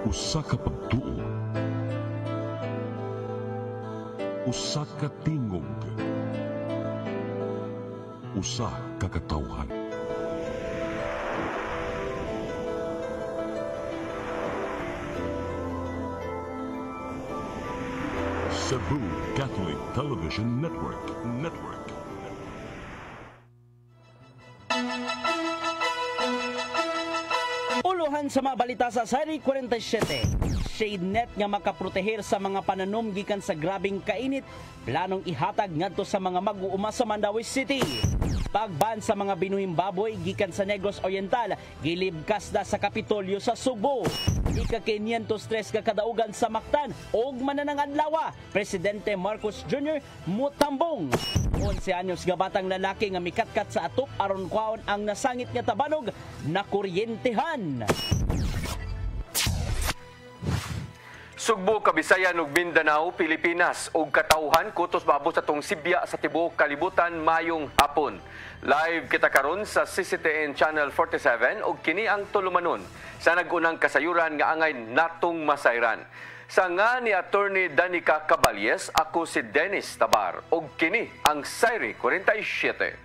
Usa ka pagtuo, usa ka tingog, usa ka katawhan. Cebu Catholic Television Network. Uluhan sa mga balita sa Sari 47. Shade net nga makaprotehir sa mga pananom gikan sa grabing kainit, planong ihatag ngadto sa mga mag-uuma sa Mandawi City. Pagban sa mga binuhing baboy gikan sa Negros Oriental, gilibkas na sa Kapitolyo sa Subo. Ika-503 ka kadaugan sa Mactan og mananang adlaw, Presidente Marcos Jr. mutambong. 11 anyos nga batang lalaki nga mikatkat sa atop aron kwaon ang nasangit nga tabanog na kuryentehan. Sugbo, Kabisayan ug Mindanao, Pilipinas ug katawhan kutos babos sa tong Sibya sa tibuok kalibutan mayong hapon. Live kita karon sa CCTN Channel 47 ug kini ang tulumanon sa nagunang kasayuran nga angay natong masayran. Sa nga ni Attorney Danica Caballes, ako si Dennis Tabar ug kini ang Sari 47.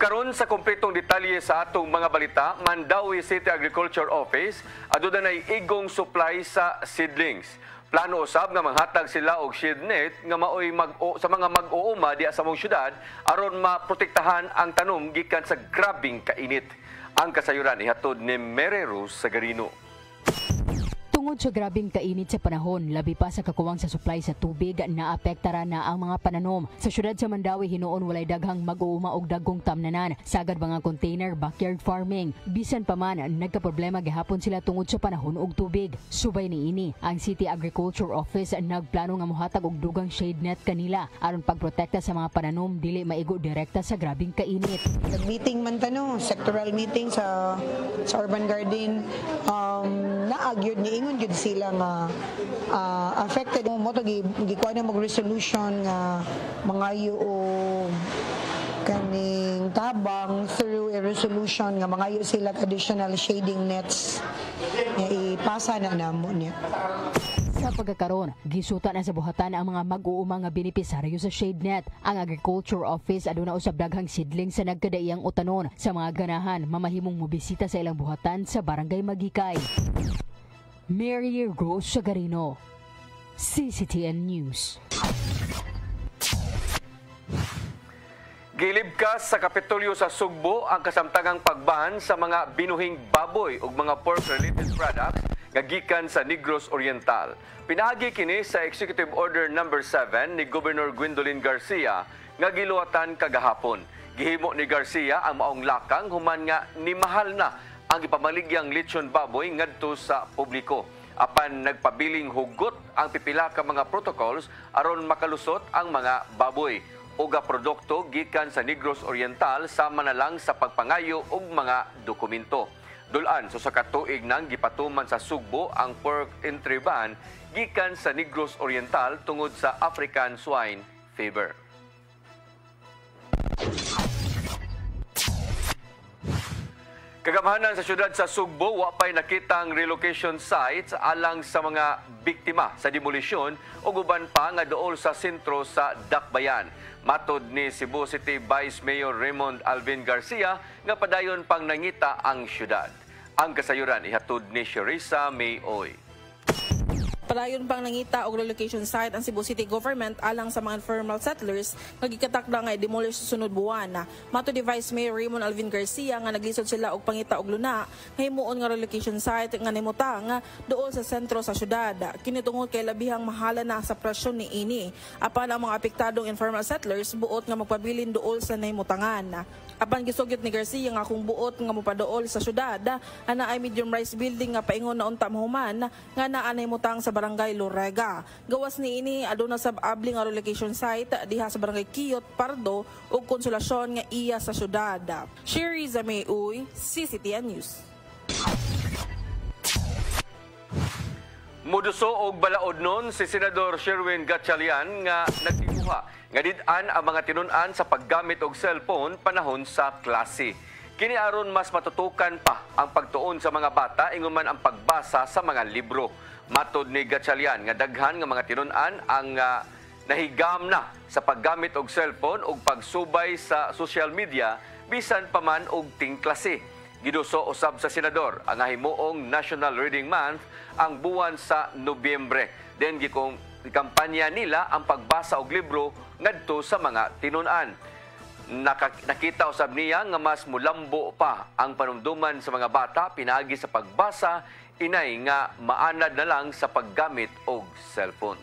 Karon sa kompletong detalye sa atong mga balita, Mandawi City Agriculture Office aduna nay igong supply sa seedlings. Plano usab nga manghatag sila og shade net nga maoy sa mga mag-uuma diha sa mong syudad aron maprotektahan ang tanom gikan sa grabing kainit. Ang kasayuran ihatod ni Merero Sagarino. Tungod sa grabing kainit sa panahon, labi pa sa kakuwang sa supply sa tubig, naapektara na ang mga pananom. Sa syudad sa Mandawi, hinuon walay daghang mag-uuma og dagkong tamnanan. Sagad mga container backyard farming. Bisan pa man, nagkaproblema gihapon sila tungod sa panahon og tubig. Subay niini, ang City Agriculture Office nagplano nga mohatag og dugang shade net kanila aron pagprotekta sa mga pananom dili maigo direkta sa grabing kainit. Meeting man tano, sectoral meeting sa Urban Garden, naagyod ni ingon gyud sila nga affected mo to gikuha na mag resolution nga mangayo og kaning tabang through a resolution nga mangayo sila additional shading nets nga ipasa na namo niya. Sa pagkakaroon, gisutan na sa buhatan ang mga mag-uuma nga benepisaryo sa shade net. Ang Agriculture Office aduna usab daghang seedling sa nagkadaiyang utanon sa mga ganahan mamahimong mobisita sa ilang buhatan sa Barangay Magikay. Mary Rose Sagarino, CCTN News. Gilibkas sa Kapitolyo sa Sugbo ang kasamtangang pagban sa mga binuhing baboy ug mga pork-related products nga gikan sa Negros Oriental. Pinagi kini sa Executive Order No. 7 ni Governor Gwendolyn Garcia nga giluwatan kagahapon. Gihimo ni Garcia ang maong lakang human nga ni mahal na ang ipamaligyang lechon baboy ngadto sa publiko. Apan nagpabiling hugot ang pipila ka mga protocols aron makalusot ang mga baboy. Uga produkto gikan sa Negros Oriental sama na lang sa pagpangayo og mga dokumento. Dulan sa katuig nang gipatuman sa Sugbo ang pork entry ban gikan sa Negros Oriental tungod sa African swine fever. Kagamahanan sa syudad sa Sugbo, wapay nakitang relocation sites alang sa mga biktima sa demolisyon o uban pa nga dool sa sentro sa Dakbayan. Matod ni Cebu City Vice Mayor Raymond Alvin Garcia nga padayon pang nangita ang syudad. Ang kasayuran ihatod ni Sherissa May Oy. Palayon pang nangita og relocation site ang Cebu City Government alang sa mga informal settlers nga gikatakda nga i-demolish sa sunod buwan. Mato ni Vice Mayor Raymond Alvin Garcia nga naglisod sila og pangita og luna nga himuon nga relocation site nga nimutang duol sa sentro sa syudad. Kini tungod kay labihang mahala na sa presyon ni ini. Apan ang mga apektadong informal settlers buot nga magpabilin duol sa naimutangan. Apan gisugyot ni Garcia nga kung buot nga mopaduol sa syudad ana ay medium rise building nga paingon na unta mahuman nga naa nahimutang sa barangay Lorega. Gawas ni ini aduna sab abli nga relocation site diha sa barangay Kiyot, Pardo ug Konsolasyon nga iya sa syudad. Sherry Zameuy, CCTN News. Muduso og balaod nun si Senador Sherwin Gatchalian nga nagtibuha nga did-an ang mga tinun-an sa paggamit og cellphone panahon sa klase. Kini aron mas matutukan pa ang pagtuon sa mga bata ingon man ang pagbasa sa mga libro. Matod ni Gatchalian nga daghan nga mga tinun-an ang nahigam na sa paggamit og cellphone ug pagsubay sa social media bisan pa man og ting klase. Giduso usab sa senador ang himuong National Reading Month ang buwan sa Nobyembre. Then gikampanya nila ang pagbasa og libro ngadto sa mga tinun-an. Nakita usab niya nga mas mulambo pa ang panumduman sa mga bata pinaagi sa pagbasa inay nga maanad na lang sa paggamit og cellphone.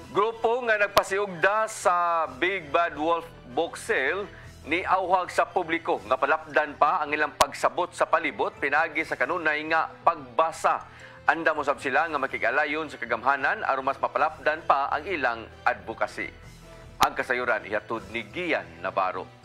Grupo nga nagpasiugda sa Big Bad Wolf Book Sale ni auhag sa publiko nga palapdan pa ang ilang pagsabot sa palibot pinagi sa kanunay nga pagbasa. Anda mo sab sila nga makigalayon sa kagamhanan aron mas mapalapdan pa ang ilang advocacy. Ang kasayuran ihatod ni Gian Navarro.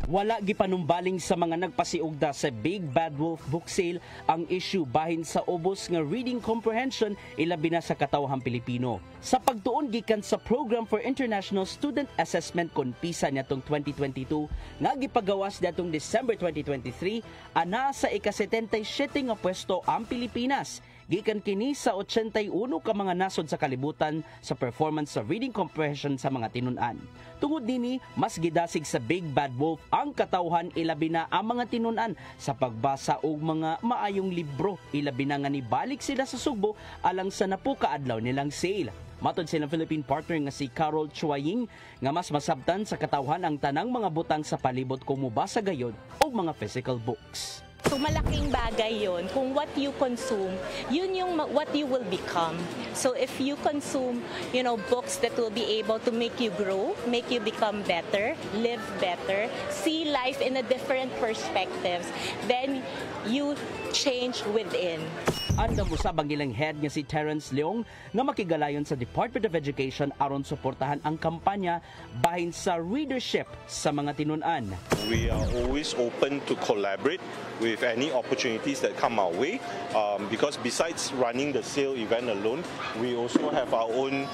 Wala gipanumbaling sa mga nagpasiugda sa Big Bad Wolf Book Sale ang issue bahin sa ubos nga reading comprehension ilabi na sa katawhang Pilipino. Sa pagtuon gikan sa Program for International Student Assessment kon PISA niadtong 2022 nga gipagawas niadtong December 2023, ana sa ika-77 nga pwesto ang Pilipinas. Gikan kini sa 81 ka mga nasod sa kalibutan sa performance sa reading comprehension sa mga tinun-an. Tungod nini, mas gidasig sa Big Bad Wolf ang katawhan ilabi na ang mga tinun-an sa pagbasa og mga maayong libro. Ilabi na nga nibalik sila sa Sugbo alang sa napukaadlaw nilang sale. Matod silang Philippine partner nga si Carol Chuaying nga mas masabtan sa katawhan ang tanang mga butang sa palibot kung mubasa gayod og mga physical books. So malaking bagay yon. Kung what you consume, yun yung what you will become. So if you consume, books that will be able to make you grow, make you become better, live better, see life in a different perspectives, then you change within. Anda mo sa bangilang head nga si Terence Leong nga makigalayon sa Department of Education aron suportahan ang kampanya bahin sa readership sa mga tinun-an. We are always open to collaborate with any opportunities that come our way because besides running the sale event alone, we also have our own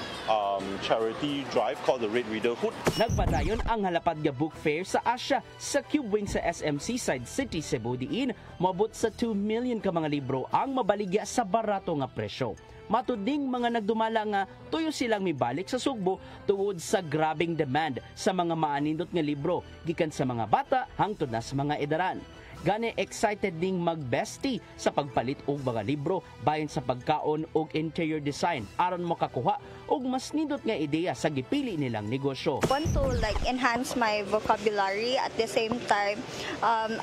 charity drive called the Red Readerhood. Nagpadayon ang halapad nga book fair sa Asia sa Cube Wing sa SM Seaside City, Cebu diin. Moabot sa 2 million ka mga libro ang mabaligya sa barato nga presyo. Matuding mga nagdumala nga tuyo silang mibalik sa Sugbo tungod sa grabing demand sa mga maanindot nga libro gikan sa mga bata hangtod na sa mga edaran. Gani excited ding magbesti sa pagpalit og mga libro bahin sa pagkaon og interior design aron makakuha og mas nindot nga ideya sa gipili nilang negosyo. Want to enhance my vocabulary at the same time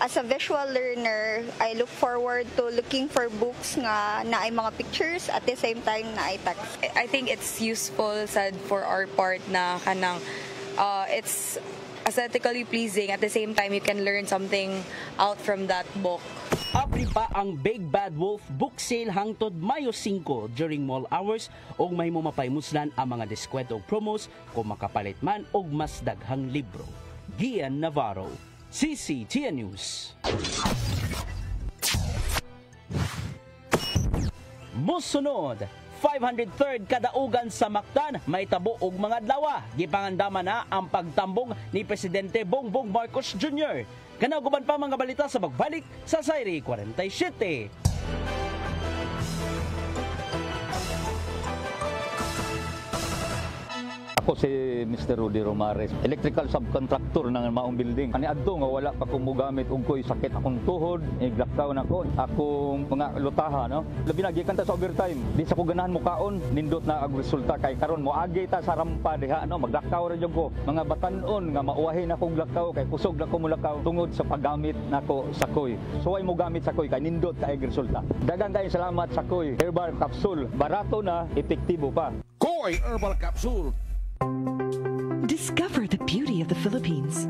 as a visual learner, I look forward to looking for books nga na ay mga pictures at the same time na ay text. I think it's useful sad for our part na kanang it's aesthetically pleasing. At the same time, you can learn something out from that book. Abri pa ang Big Bad Wolf Book Sale hangtod Mayo 5 during mall hours og mahimo mapaymuslan ang mga deskwento og promos kung makapalit man og mas daghang libro. Gian Navarro, CCTN News. Musunod, 503rd kadaugan sa Mactan may tabo og mga adlaw. Gipangandama na ang pagtambong ni Presidente Bongbong Marcos Jr. Kanaguban pa mga balita sa pagbalik sa Sayri 47. Ako Ako si Mr. Rudy Romares, electrical subcontractor ng maong building. Ani adto nga wala pa ko mogamit og ko'y sakit akong tuhod, iglakaw na ko, akong mga lutaha, no? Labi na gikan ta sa overtime. Di sa ko ganahan mo kaon, nindot na ang resulta kay karon mo agi ta sa rampa diha, no? Maglakaw ra jud ko. Mga batan-on nga mauwahin akong lakaw kay kusog na ko mulakaw tungod sa paggamit nako sa koy. So ay mo gamit sa koy kay nindot kay resulta. Daghang kay salamat sa koy herbal capsule. Barato na, epektibo pa. Koy Herbal Capsule. Discover the beauty of the Philippines.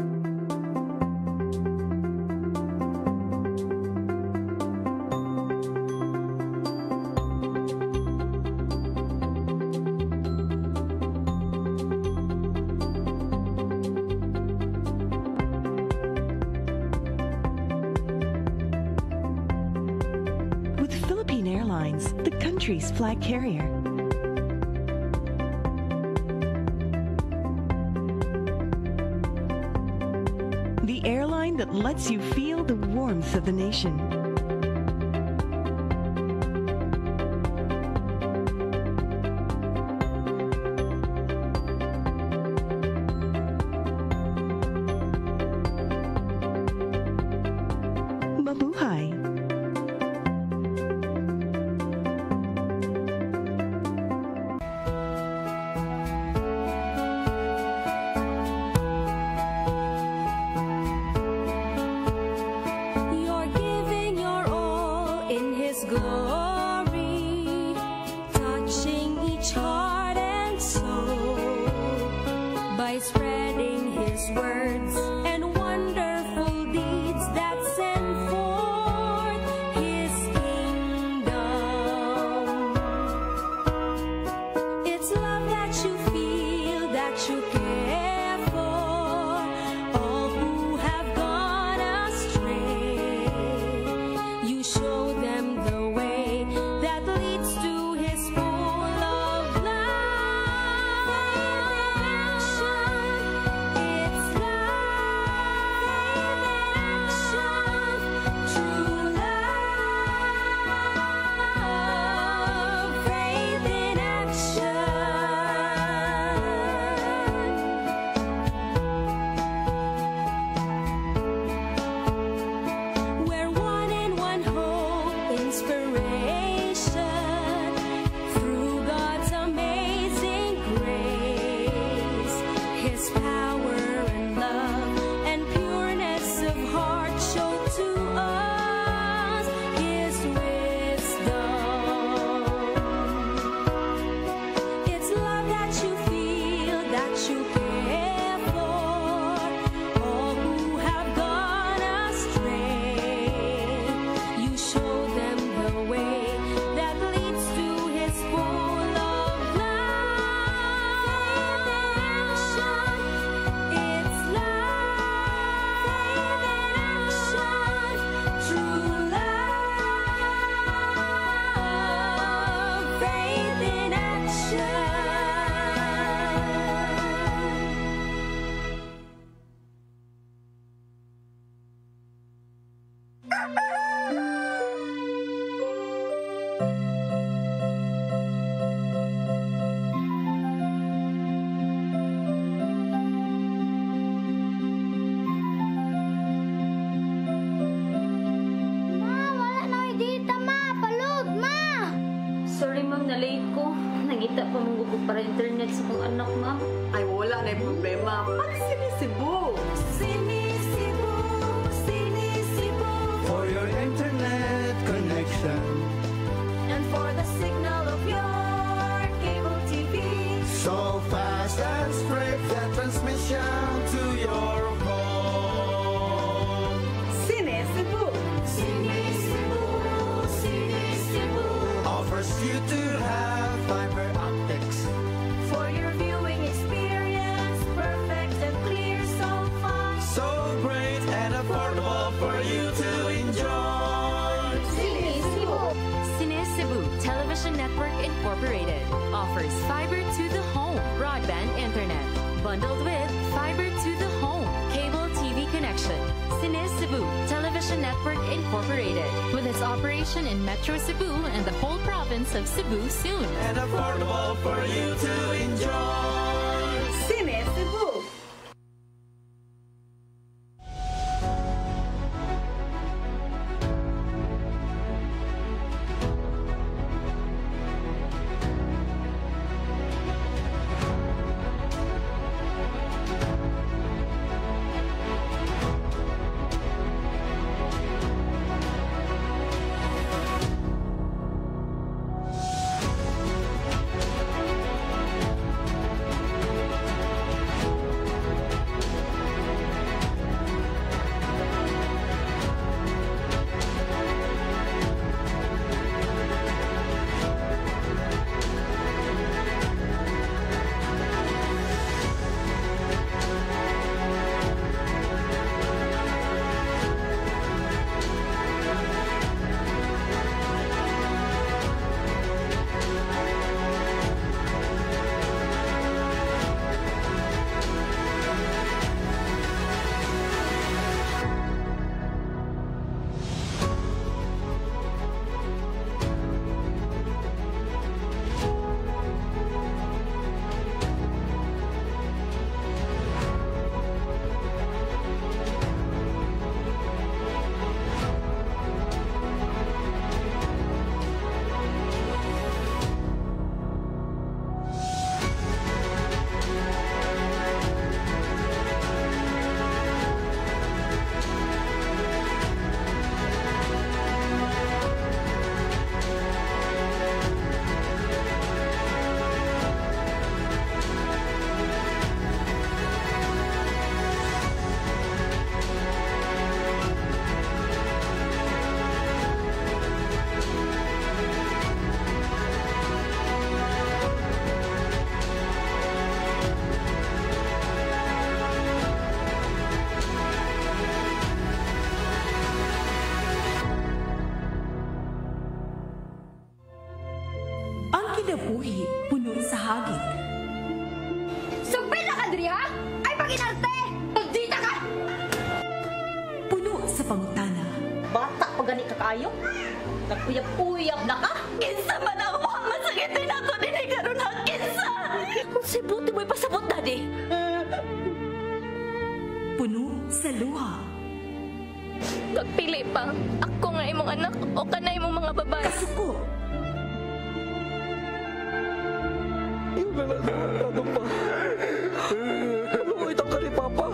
With Philippine Airlines, the country's flag carrier. The airline that lets you feel the warmth of the nation. Mabuhay! Glory, touching each heart and soul by spreading His words and wonderful deeds that send forth His kingdom. It's love that you feel, that you care for all who have gone astray. You show them the way that leads to His full of love. It's love in action, true love, faith in action. We're one in one hope, inspiration through God's amazing grace. His power and love and pureness of heart show to us His wisdom. It's love that you feel, that you care for all who have gone astray. You show them the way that leads to His full of love. It's love in action, true love, faith in action. Sorry ma'am, na-late ko. Nangita pa mong gugog para internet sa kong anak ma'am. Ay, wala na yung problema. Pag sinisibo. Sinisibo, sinisibo. For your internet connection. And for the signal of your cable TV. So fast and straight, the transmission to your home. Sinisibo. Sinisibo, sinisibo. Offers you to have fiber optics. For your viewing experience, perfect and clear so far. So great and affordable for you to enjoy. Sinisibo. Sinisibo Television Network Incorporated offers fiber to the home broadband internet bundled with fiber to the home cable TV connection. Sinisibo Television Network Incorporated with its operation in Metro Cebu and the whole province of Cebu soon. And affordable for you to enjoy. uhi puno sa hagit. Sugpil na ka, Dri, ha? Ay, pag-inarte! Dita ka! Puno sa pangutana. Bata pa gani ka kayo? Nagpuyap-puyap na ka? Kinsa man ang mga masakitin ako din ay karoon ha? Kinsa! Kung si Buti mo'y pasabot, Daddy. Puno sa luha. Pagpili pa, ako nga imong anak o kanay imong mga babae. Kasuko. Ano pa? Kaluoy ka ni Papa.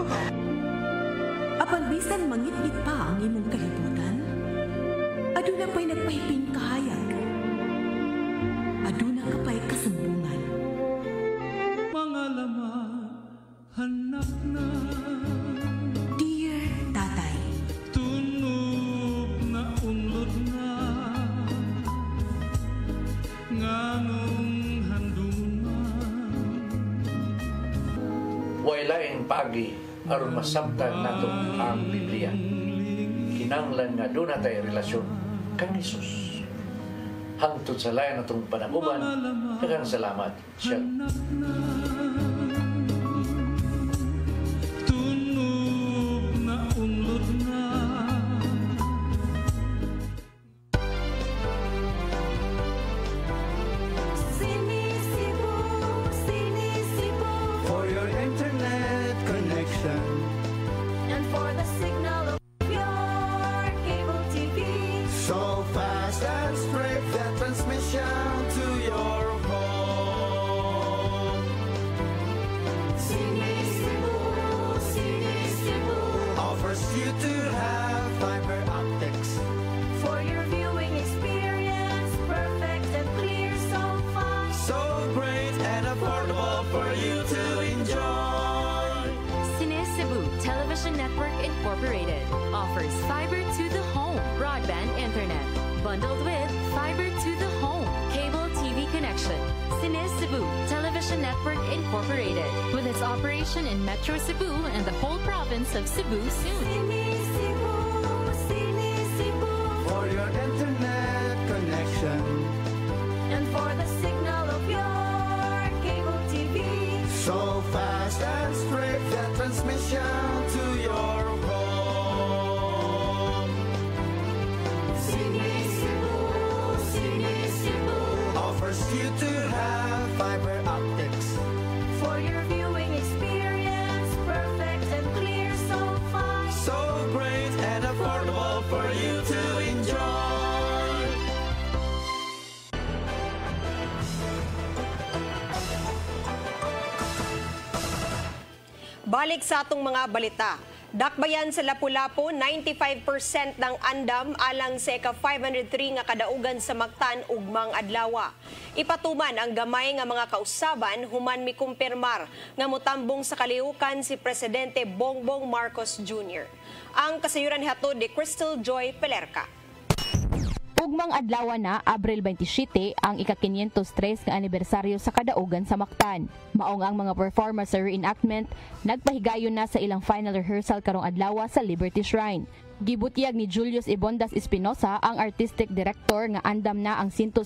Apan bisan mangit-ngit pa ang imong kalibutan, aduna pa'y nagpahiping kahayag. Aduna ka pa'y kasumbungan. Mga laman, hanap na. Dear Tatay, Tunog na unlod na. Nganong handungan. Wailaing pagi aron masabtan nato ang Biblia. Kinanglan nga doon natay relasyon kang Hesus. Hangtod sa layan natong panaguban, daghang salamat. Siya. Tunog na unlod na. For your internet connection. And for the signal of your cable TV. So fast and straight that transmission to your home. Sini Cebu Offers you to have fiber optics. for your viewing experience, perfect and clear so far. So great and affordable for you to enjoy. Cines Cebu Television Network Incorporated offers fiber to the home broadband internet bundled with fiber to the home cable TV connection. Cines Cebu Television Network Incorporated with its operation in Metro Cebu and the whole province of Cebu soon. For your internet connection. And for the signal of your cable TV. So fast and straight that transmission to your home. Sini Cebu Offers you to have fiber optics. for your viewing experience, perfect and clear so far. So great and affordable for you to enjoy. Balik sa atong mga balita. Dakbayan sa Lapu-Lapu, 95% ng andam alang sa ika-503 nga kadaugan sa Mactan ugmang adlawa. Ipatuman ang gamay nga mga kausaban human mikumpirmar nga motambong sa kalihukan si Presidente Bongbong Marcos Jr. Ang kasayuran hatod ni Crystal Joy Pelerca. Ugmang adlaw na Abril 27 ang ika-503 nga anibersaryo sa kadaugan sa Mactan. Maong ang mga performers sa reenactment nagpahigayon na sa ilang final rehearsal karong adlaw sa Liberty Shrine. Gibutyag ni Julius Ibondas Espinosa, ang artistic director, nga andam na ang 165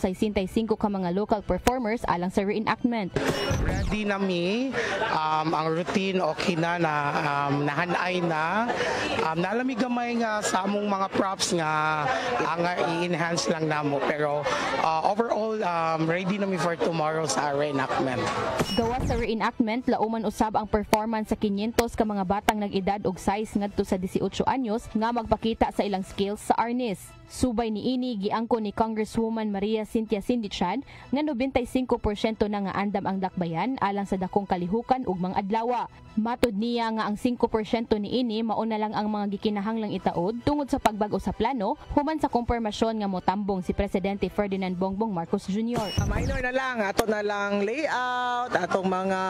ka mga local performers alang sa reenactment. Ready na mi, ang routine okay na, nahanay na. Nalami gamay nga sa among mga props nga ang i-enhance lang namo. Pero overall, ready na mi for tomorrow sa reenactment. Gawa sa reenactment, lauman usab ang performance sa 500 ka mga batang nag-edad og size ngadto sa 18 anyos nga magpakita sa ilang skills sa arnis. Subay ni ini giangko ni Congresswoman Maria Cynthia Sindichan nga 95% na nga andam ang dakbayan alang sa dakong kalihukan ug mga adlaw. Matud niya nga ang 5% ni ini mauna lang ang mga gikinahanglang itaod tungod sa pagbag-o sa plano human sa kumpirmasyon nga motambong si Presidente Ferdinand Bongbong Marcos Jr. Minor na lang, ato na lang layout, atong mga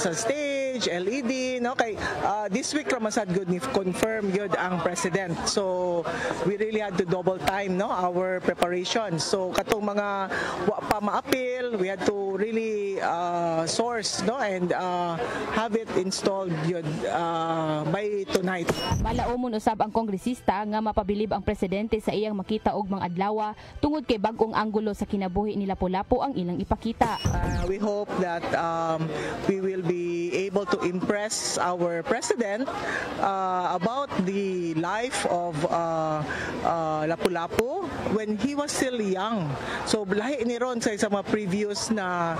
sa stage, LED, no? Kay this week ramasad good ni confirm yun ang President. So we really had to double time, no, our preparation. So katong mga wa pa ma-appeal, we had to really source, no, and have it installed yun by tonight. Malaumon usab ang kongresista nga mapabilib ang presidente sa iyang makita og mga adlaw tungod kay bag-ong anggulo sa kinabuhi ni Lapu-Lapu ang ilang ipakita. We hope that we will be able to impress our president about the life of Lapu-Lapu when he was still young. So lahi ni ron sa mga previous na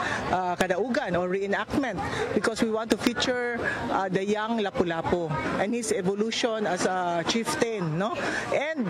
kadaugan or reenactment because we want to feature the young Lapu-Lapu and his evolution as a chieftain, no, and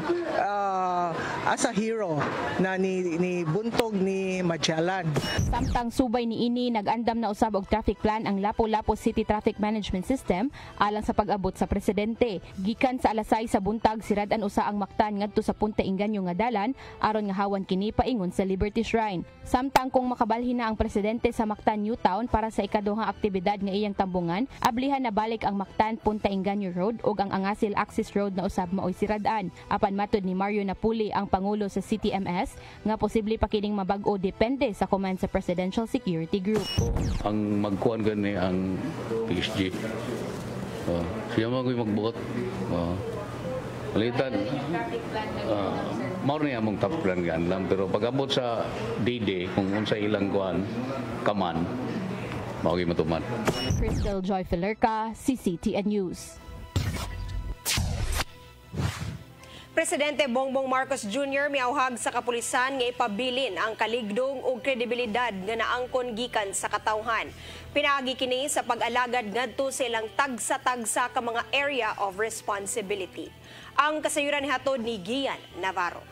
as a hero na ni buntog ni Magellan. Samtang subay ni ini nag-andam na usab og traffic plan ang Lapu-Lapu City Traffic Management System alang sa pag-abot sa presidente. Gikan sa alas 6 sa buntag sirad-an usa ang maktan ngadto sa Punta Inganyo nga dalan aron nga hawan kini paingon sa Liberty Shrine. Samtang kung makabalhin na ang presidente sa Mactan Newtown para sa ikaduhang aktibidad nga iyang tambungan, ablihan na balik ang Mactan Punta Inganyo Road ug ang Angasil Axis Road na usab maoy sirad-an. Apan matud ni Mario Napuli ang pangulo sa CTMS nga posible pa kining mabag-o depende sa command sa Presidential Security Group. Ang magkuhan gani ang PSG. Siya magbuot. Palitan. Mao ni among top plan gan lang pero pag-abot sa D-Day kung unsa ilang kuan kaman mao gyud matuman. Crystal Joy Filerca, CCTN News. Presidente Bongbong Marcos Jr. miauhag sa kapulisan nga ipabilin ang kaligdong ug kredibilidad nga naangkon gikan sa katawhan. Pinaagi kini sa pag-alagad ngadto sa ilang tagsa-tagsa ka mga area of responsibility. Ang kasayuran ni hatod ni Gian Navarro.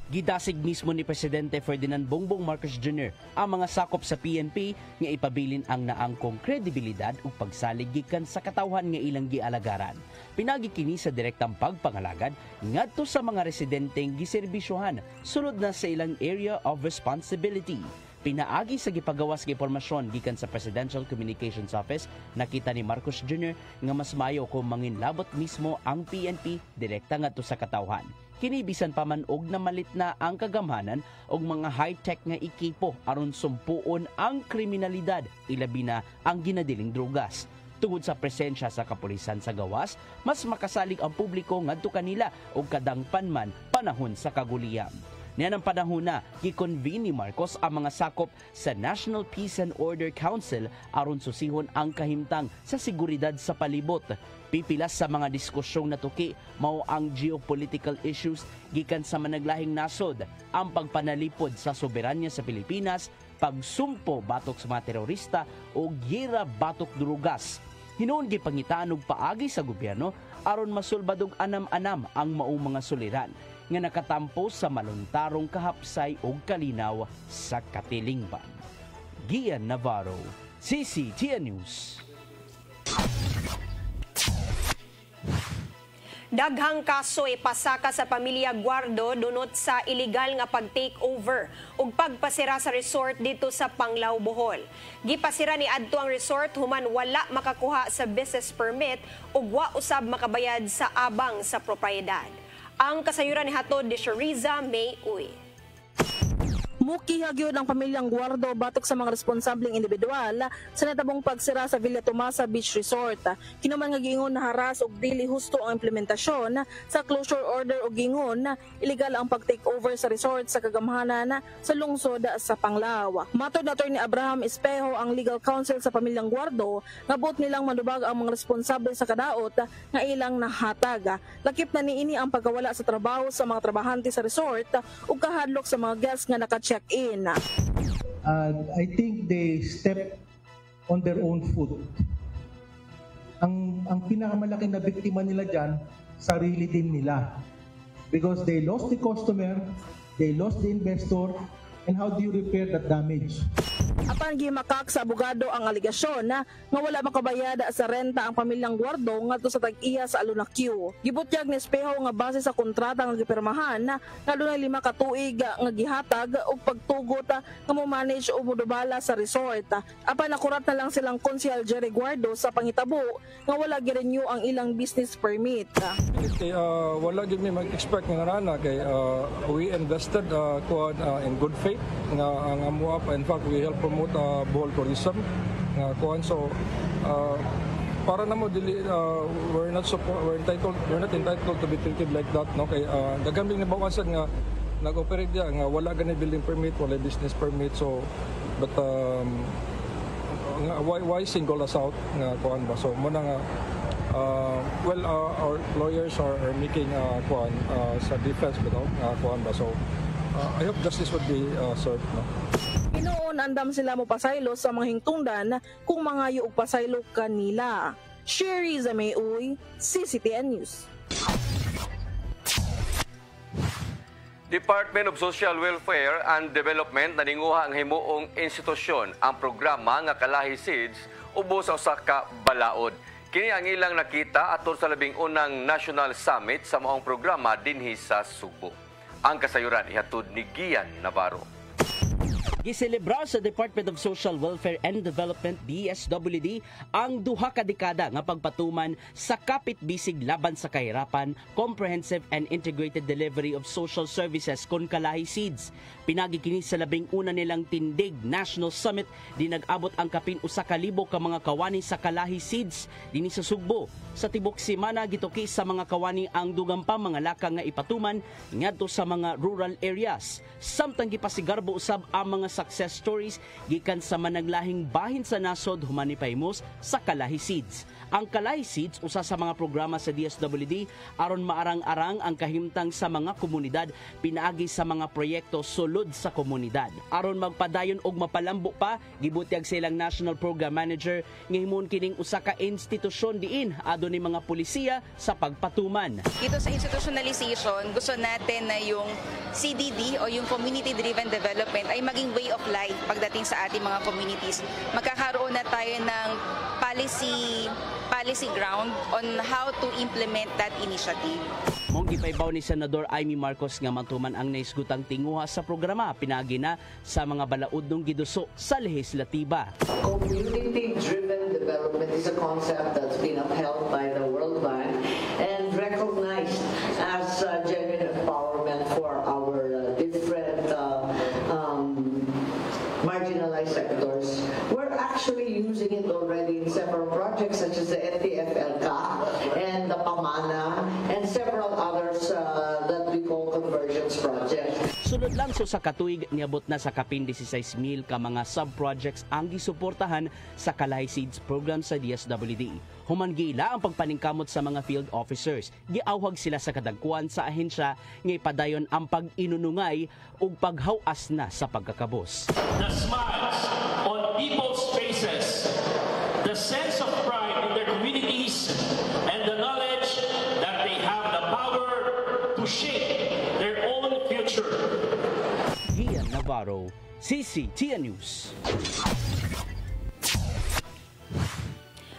Gidasig mismo ni Presidente Ferdinand Bongbong Marcos Jr. ang mga sakop sa PNP nga ipabilin ang naangkong kredibilidad ug pagsalig gikan sa katawhan nga ilang gialagaran. Pinagi kini sa direktang pagpangalagad ngadto sa mga residenteng giserbisyohan sulod na sa ilang area of responsibility. Pinaagi sa gipagawas nga impormasyon gikan sa Presidential Communications Office, nakita ni Marcos Jr. nga mas mayo kung manginlabot mismo ang PNP direkta ngadto sa katawhan. Kini bisan pa man og namalit na ang kagamhanan og mga high-tech nga ekipo aron sumpuon ang kriminalidad, ilabi na ang ginadiling drugas. Tungod sa presensya sa kapulisan sa gawas, mas makasalig ang publiko ngadto kanila og kadangpan man panahon sa kaguliyam. Niyan ang panahon na gikonvene ni Marcos ang mga sakop sa National Peace and Order Council aron susihon ang kahimtang sa seguridad sa palibot. Pipilas sa mga diskusyong natuki mao ang geopolitical issues gikan sa managlahing nasod, ang pagpanalipod sa soberanya sa Pilipinas, pagsumpo batok sa mga terorista o gira batok drugas. Hinuon gipangitaan og paagi sa gobyerno aron masulbad og anam-anam ang maong mga suliran nga nakatampo sa maluntarong kahapsay o kalinaw sa katilingban. Gian Navarro, CCTN News. Daghang kaso ipasaka sa pamilya Guardo dunot sa illegal nga pag-takeover ug pagpasira sa resort dito sa Panglao, Bohol. Gipasira ni adto ang resort human wala makakuha sa business permit ug wa usab makabayad sa abang sa propiedad. Ang kasayuran ni hatod ni Shariza May Uy. Mukiha gyud ang pamilyang Guardo batok sa mga responsableng individual sa natabong pagsira sa Villa Tomasa Beach Resort. Kinuman nga gingon na haras og dili husto ang implementasyon sa closure order og gingon na illegal ang pag-take over sa resort sa kagamhanan sa lungsod sa Panglao. Matod na Attorney Abraham Espejo, ang legal counsel sa pamilyang Guardo, nga buot nilang manubag ang mga responsable sa kadaot nga ilang nahatag. Lakip na niini ang pagkawala sa trabaho sa mga trabahante sa resort ug kahadlok sa mga guests nga naka-check in. I think they step on their own foot. Ang pinakamalaki na biktima nila dyan, sarili din nila. Because they lost the customer, they lost the investor, and how do you repair that damage? Apan gimakak sa abogado ang aligasyon na nga wala makabayad sa renta ang pamilyang Guardo ngadto sa tag-iya sa Alunacue. Gibutyag ni Espejo nga base sa kontrata nga gipirmahan na dunay 5 ka tuig nga gihatag og pagtugot nga mo-manage o modubala sa resort. Apan nakurat na lang silang Konsehal Jerry Guardo sa pangitabo nga wala gi-renew ang ilang business permit. Wala gid mi mag-expect nga rana kay we invested in good faith nga ang amuap. In fact, we help promote promote Bohol tourism nga kuan. So para namo dili we're not entitled to be treated like that, no, kay daghang nabawasan nga nag-operate dia nga wala gani building permit, wala business permit. So but why single us out nga kuan ba? So mo na nga our lawyers are making kuan sa defense bitaw kuan ba. So I hope justice would be served, no. Inoon andam sila mo pasaylo sa mga hingtungdan kung mga yuog pasaylo kanila. Sherry Zameuy, CCTN News. Department of Social Welfare and Development naninguha ang himuong institusyon ang programa nga Kalahi Seeds ubos sa usa ka balaod. Kini ang ilang nakita atol sa labing unang National Summit sa maong programa dinhi sa Subo. Ang kasayuran ihatod ni Gian Navarro. Giselebrar sa Department of Social Welfare and Development DSWD ang duha ka dekada nga pagpatuman sa kapit bisig laban sa kahirapan, comprehensive and integrated delivery of social services kon Kalahi Seeds. Pinagi kini sa labing una nilang tindig National Summit di nag-abot ang kapin 1,000 ka mga kawani sa Kalahi Seeds dinhi sa Sugbo. Sa tibok semana gituki sa mga kawani ang dugang pa mga laka nga ipatuman ngadto sa mga rural areas. Samtang gipasigarbo usab ang mga success stories gikan sa managlahing bahin sa nasod human ni pahimos sa Kalahi Seeds. Ang Kalahi Seeds usa sa mga programa sa DSWD aron maarang-arang ang kahimtang sa mga komunidad pinaagi sa mga proyekto sulod sa komunidad. Aron magpadayon og mapalambo pa, gibutyag sa ilang National Program Manager nga himon kining usa ka institusyon diin adto ni mga pulisiya sa pagpatuman. Dito sa institutionalization, gusto natin na yung CDD o yung Community Driven Development ay maging way of life pagdating sa ating mga communities. Magkakaroon na tayo ng policy ground on how to implement that initiative. Mong gipaibaw ni Senador Amy Marcos nga matuman ang naisgutang tinguha sa programa pinagi na sa mga balaudong giduso sa lehislatiba. Community-driven development is a concept that's been upheld by the World Bank and recognized as genuine empowerment for our different marginalized sectors. We're actually using it already in several projects such as the NTFLCA and the PAMANA and several others that we call convergence projects. Sunod lang sa katuig niabot na sa kapin 16,000 ka mga sub-projects ang gisuportahan sa Kalahi Seeds program sa DSWD. Human gila ang pagpaningkamot sa mga field officers. Giawhag sila sa kadagkuan sa ahensya nga ipadayon ang pag-inunungay ug paghawas na sa pagkakabos. The smiles on people's faces, the sense of pride in their communities, and the knowledge that they have the power to shape their own future. Gian Navarro, CCTN News.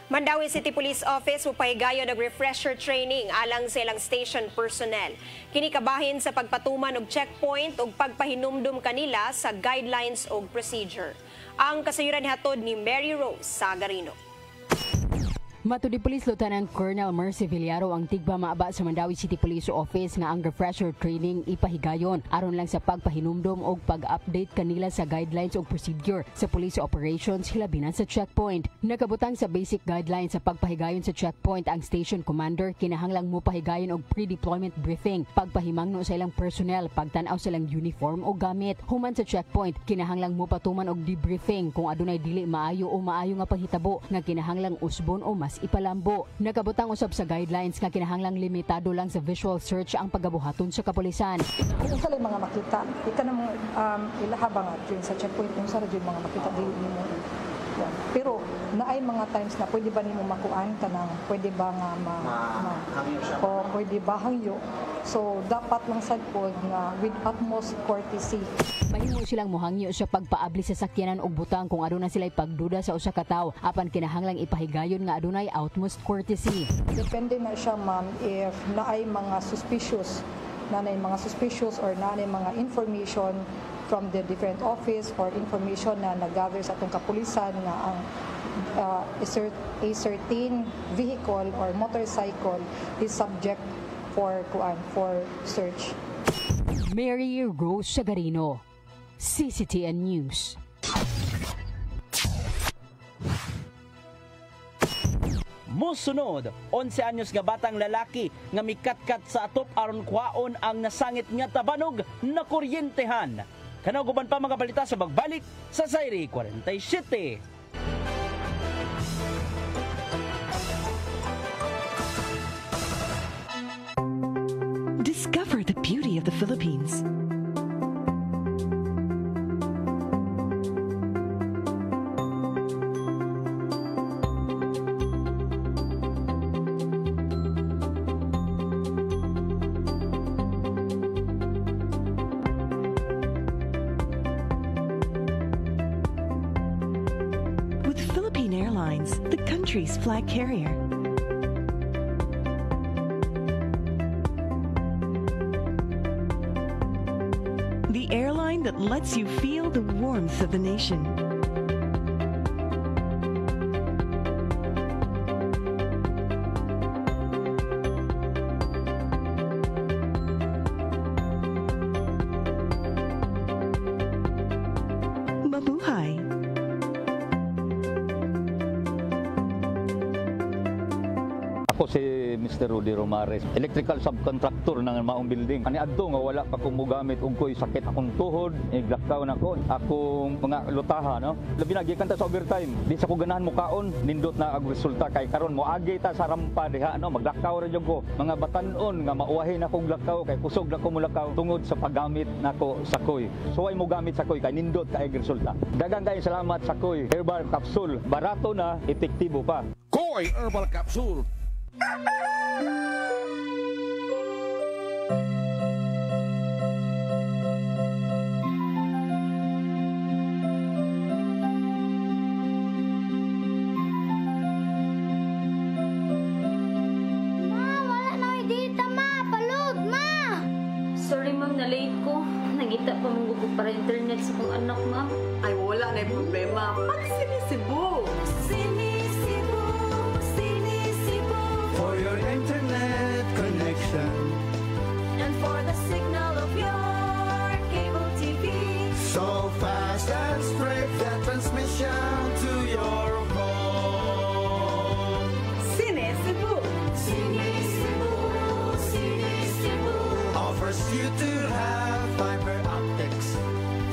Mandawi City Police Office upahigayon og refresher training alang sa ilang station personnel. Kini kabahin sa pagpatuman og checkpoint ug pagpahinumdum kanila sa guidelines ug procedure. Ang kasayuran hatod ni Mary Rose Sagarino. Matud ni Police Lieutenant Colonel Mercy Villaro ang tigba maaba sa Mandawi City Police Office nga ang refresher training ipahigayon aron lang sa pagpahinumdum og pag-update kanila sa guidelines ug procedure sa police operations hilabihan sa checkpoint. Nakabutang sa basic guidelines sa pagpahigayon sa checkpoint ang station commander kinahanglang mopahigayon og pre-deployment briefing, pagpahimangno sa ilang personnel, pagtan-aw sa ilang uniform o gamit. Human sa checkpoint kinahanglang mopatuman og debriefing kung adunay dili maayo o maayo nga panghitabo nga kinahanglang usbon o mas ipalambo. Nakabutang usab sa guidelines nga kinahanglang limitado lang sa visual search ang pagabuhaton sa kapulisan. Kung sa mga makita, ika na mga ilahabang at yun sa checkpoint, kung sa rin mga makita, dili mo. Yan. Pero naay mga times na pwede ba nimo makuan kanang pwede ba nga o pwede ba hangyo. So dapat lang sad pod nga with utmost courtesy. Mahimo silang mohangyo sa pagpaabli sa sakyanan og butang kung aduna sila'y pagduda sa usa ka tawo apan kinahanglang ipahigayon nga adunay utmost courtesy. Depende na siya ma'am if naay mga suspicious or naay mga information from the different office or information na nag-gather sa atong kapulisan na ang a certain vehicle or motorcycle is subject for search. Mary Rose Sagarino, CCTN News. Musunod, 11 anyos nga batang lalaki nga mikatkat sa atop aron kuhaon ang nasangit nga tabanog na kuryentehan. Kanaguban pa mga balita sa bagbalik sa Sayri 47. Discover the beauty of the Philippines. With Philippine Airlines, the country's flag carrier. The airline that lets you feel the warmth of the nation. Mabuhay! Ako si Mr. Rudy Romares, electrical subcontractor ng maong building. Ani adto nga wala pa kong mugamit og ko'y sakit akong tuhod, iglakaw na ko, akong mga lutaha, no? Labi na gikan ta sa overtime. Di sa ko ganahan mo kaon, nindot na ang resulta kay karon mo agi ta sa rampa diha, no? Maglakaw ra jud ko. Mga batan-on nga mauwahin akong lakaw kay kusog na ko mulakaw tungod sa paggamit nako sa koy. So ay mo gamit sa koy kay nindot kay resulta. Daghang kay salamat sa koy herbal capsule. Barato na, epektibo pa. Koy Herbal Capsule. Sorry ma'am, na-late ko. Nagita pa mong gusto para internet sa kong anak ma'am. Ay, wala na yung problema. Pag-sinisibo. Sinisibo, sinisibo. For your internet connection. And for the signal of your cable TV. So fast and straight, that transmission to your home. Sinisibo. Sinisibo, sinisibo. Offers you to have fiber optics.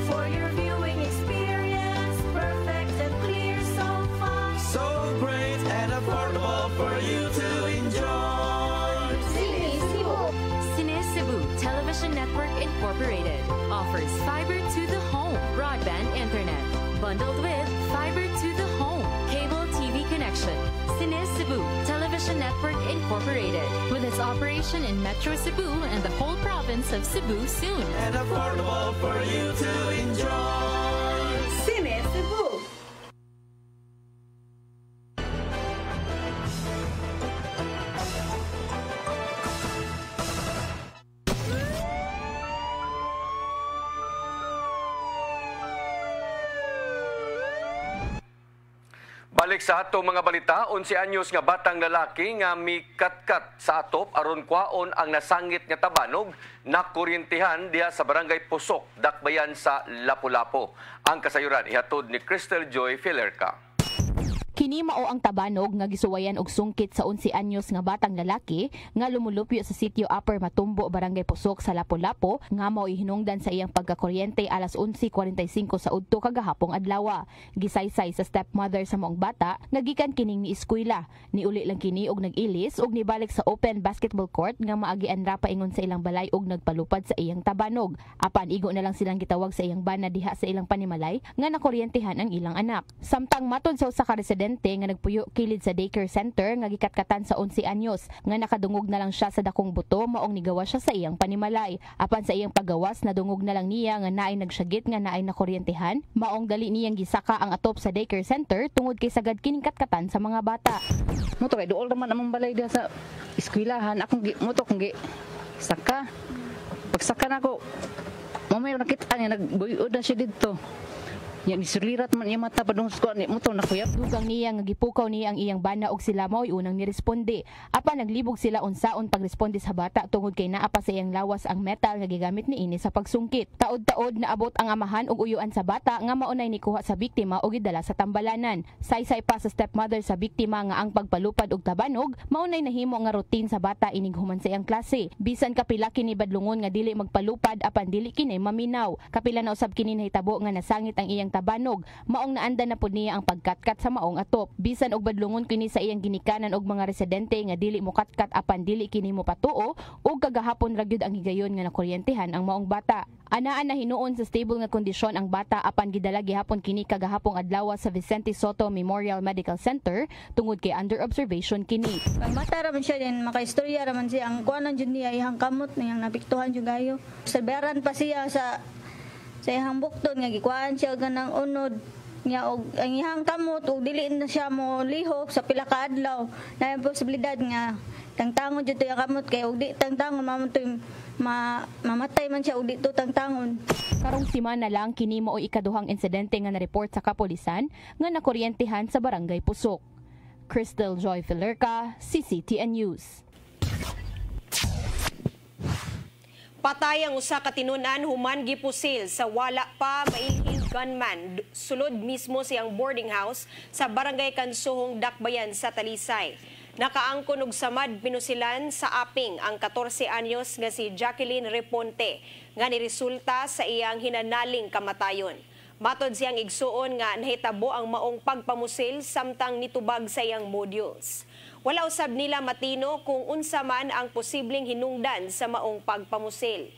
For your viewing experience, perfect and clear so fast. So great and affordable for you to enjoy. Sinisibo. Cines Cebu Television Network Incorporated offers fiber to the home broadband internet bundled with fiber to the home cable TV connection. Cines Cebu Television Network Incorporated with its operation in Metro Cebu and the whole province of Cebu soon. And affordable for you to enjoy. Sinisibo. Balik sa atong mga balita, 11 anyos nga batang lalaki nga mikatkat sa atop aron kwaon ang nasangit nga tabanog na kuryentihan diha sa barangay Pusok, Dakbayan sa Lapu-Lapu. Ang kasayuran ihatod ni Crystal Joy Filerca. Kini mao ang tabanog nga gisuwayan og sungkit sa 11 anyos nga batang lalaki nga lumulupyo sa sitio Upper Matumbo, Barangay Pusok sa Lapu-Lapu nga mao ihinungdan sa iyang pagkakuryente alas 11:45 sa udto kagahapong adlaw. Gisaysay sa stepmother sa maong bata nga gikan kining ni eskwela. Niuli lang kini og nag-ilis og nibalik sa open basketball court nga maagian ra paingon sa ilang balay og nagpalupad sa iyang tabanog. Apan igo na lang silang gitawag sa iyang bana diha sa ilang panimalay nga nakuryentehan ang ilang anak. Samtang matod sa usa ka residente nga nagpuyo kilid sa daycare center nga gikatkatan sa 11 anyos nga nakadungog na lang siya sa dakong buto maong nigawas siya sa iyang panimalay. Apan sa iyang paggawas nadungog na lang niya nga naay nagsyagit nga naay nakuryentehan maong dali niyang gisaka ang atop sa daycare center tungod kay sagad kining katkatan sa mga bata. Moto kay duol naman among balay diha sa eskwelahan akong moto kung saka pagsaka nako mamay nakita niya nagbuyod na siya dito. Yan isulirat man iya mata padung ko ni mo to nakuyap. Dugang niya nga gipukaw niya ang iyang bana og sila mao'y unang niresponde. Apan naglibog sila unsaon pagresponde sa bata tungod kay naa pa sa iyang lawas ang metal nga gigamit niini sa pagsungkit. Taod-taod naabot ang amahan og uyuan sa bata nga maunay nikuha sa biktima og gidala sa tambalanan. Saysay pa sa stepmother sa biktima nga ang pagpalupad og tabanog maunay nahimo nga routine sa bata inig human sa iyang klase. Bisan kapila kini badlungon nga dili magpalupad apan dili kini maminaw. Kapila na usab kini nahitabo nga nasangit ang iyang tabanog. Maong naanda na pud niya ang pagkatkat sa maong atop. Bisan og badlungon kini sa iyang ginikanan og mga residente nga dili mo katkat apan dili kini mo patuo ug kagahapon ra gyud ang higayon nga nakuryentehan ang maong bata. Anaan na hinuon sa stable nga kondisyon ang bata apan gidala gihapon kini kagahapong adlaw sa Vicente Soto Memorial Medical Center tungod kay under observation kini. Ang bata raman siya din makaistorya raman siya ang kuanan jud niya ihang kamot niyang napiktuhan jud gayo. Serberan pa siya sa ihang bukton nga gikuan siya ganang unod nya og ang ihang kamot ug dili na siya mo lihok sa pila ka adlaw. Na posibilidad nga tangtangon jud to yung kamot kay og di tangtangon mamontoy mamatay man siya og dito tangtangon. Karong semana lang kini mao ikaduhang insidente nga na-report sa kapulisan nga nakuryentehan sa Barangay Pusok. Crystal Joy Filerca, CCTN News. Patay ang usa ka tinunan human gipusil sa wala pa mailhing gunman sulod mismo siyang boarding house sa Barangay Kansuhong, Dakbayan sa Talisay. Nakaangkon og samad pinusilan sa aping ang 14 anyos nga si Jacqueline Reponte nga niresulta sa iyang hinanaling kamatayon. Matod siyang igsuon nga nahitabo ang maong pagpamusil samtang nitubag sa iyang modules. Wala usab nila matino kung unsa man ang posibleng hinungdan sa maong pagpamusil.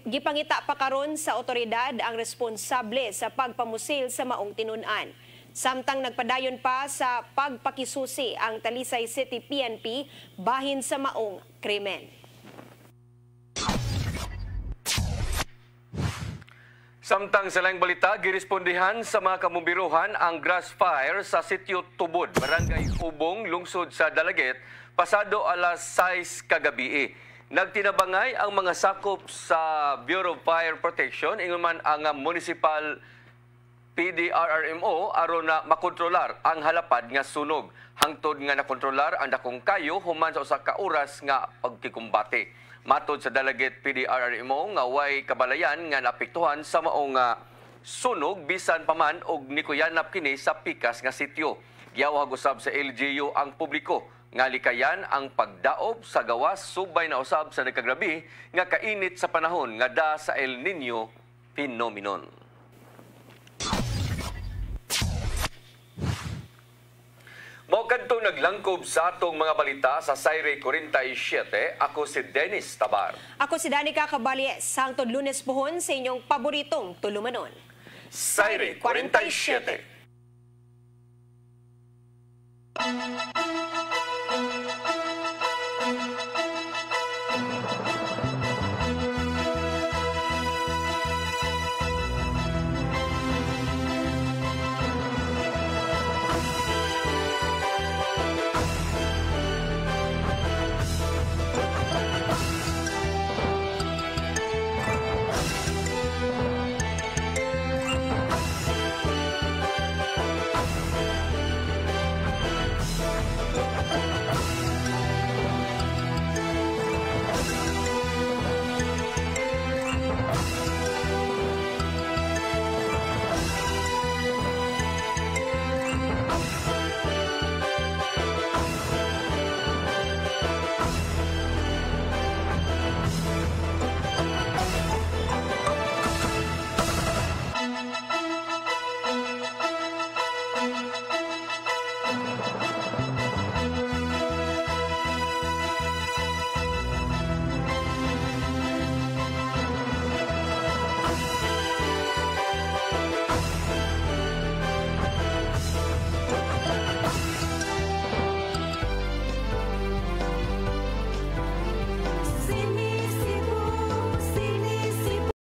Gipangita pa karon sa otoridad ang responsable sa pagpamusil sa maong tinun-an. Samtang nagpadayon pa sa pagpakisusi ang Talisay City PNP bahin sa maong krimen. Samtang sa laing balita, girespondihan sa mga kamumbiruhan ang grass fire sa Sitio Tubod, Barangay Ubong, lungsod sa Dalaget, pasado alas 6 kagabi. Nagtinabangay ang mga sakop sa Bureau of Fire Protection, ingon man ang municipal PDRRMO aron na makontrolar ang halapad nga sunog. Hangtod nga nakontrolar ang dakong kayo human sa usa ka oras nga pagkikumbate. Matod sa Dalaget PDRRMO nga way kabalayan nga naapektuhan sa maong sunog bisan pa man og nikuyanap kini sa pikas nga sitio. Giyawhag usab sa LGU ang publiko nga likayan ang pagdaob sa gawas subay na usab sa nagkagrabi nga kainit sa panahon nga da sa El Nino phenomenon. Mao kadto naglangkob sa atong mga balita sa Sayre 47. Ako si Dennis Tabar. Ako si Danica Cabalies. Sangtod Lunes pohon sa inyong paboritong tulumanon. Sayre 47.